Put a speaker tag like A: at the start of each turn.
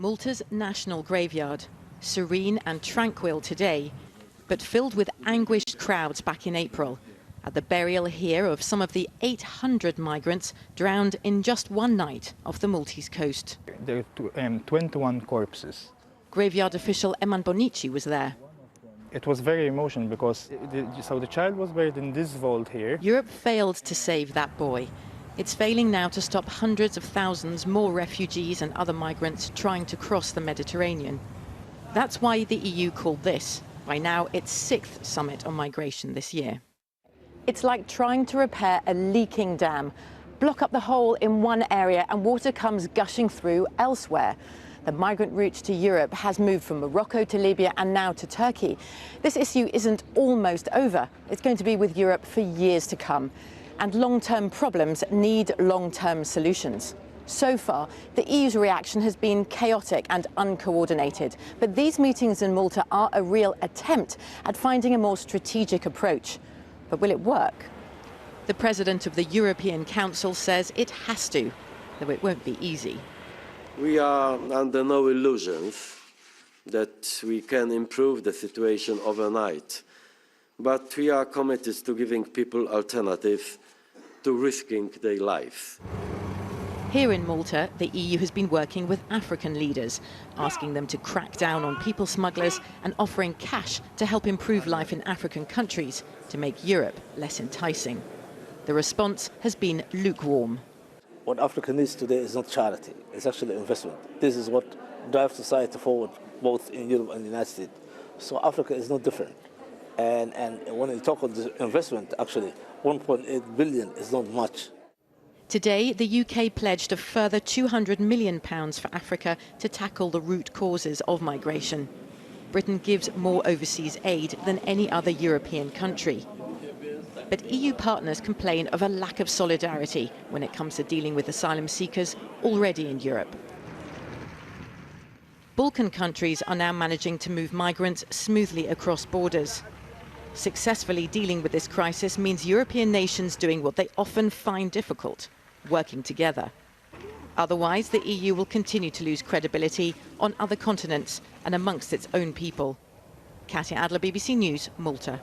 A: Malta's national graveyard, serene and tranquil today, but filled with anguished crowds back in April, at the burial here of some of the 800 migrants drowned in just one night off the Maltese coast.
B: There are 21 corpses.
A: Graveyard official Eman Bonici was there.
B: It was very emotional because the child was buried in this vault here.
A: Europe failed to save that boy. It's failing now to stop hundreds of thousands more refugees and other migrants trying to cross the Mediterranean. That's why the EU called this, by now its 6th summit on migration this year. It's like trying to repair a leaking dam. Block up the hole in one area and water comes gushing through elsewhere. The migrant route to Europe has moved from Morocco to Libya and now to Turkey. This issue isn't almost over. It's going to be with Europe for years to come. And long-term problems need long-term solutions. So far, the EU's reaction has been chaotic and uncoordinated. But these meetings in Malta are a real attempt at finding a more strategic approach. But will it work? The president of the European Council says it has to, though it won't be easy.
C: We are under no illusions that we can improve the situation overnight, but we are committed to giving people alternatives to risking their lives.
A: Here in Malta, the EU has been working with African leaders, asking them to crack down on people smugglers and offering cash to help improve life in African countries to make Europe less enticing. The response has been lukewarm.
D: What Africa needs today is not charity, it's actually investment. This is what drives society forward, both in Europe and the United States. So Africa is no different. And when you talk about the investment, actually, 1.8 billion is not much.
A: Today, the UK pledged a further £200 million for Africa to tackle the root causes of migration. Britain gives more overseas aid than any other European country. But EU partners complain of a lack of solidarity when it comes to dealing with asylum seekers already in Europe. Balkan countries are now managing to move migrants smoothly across borders. Successfully dealing with this crisis means European nations doing what they often find difficult, working together. Otherwise, the EU will continue to lose credibility on other continents and amongst its own people. Katya Adler, BBC News, Malta.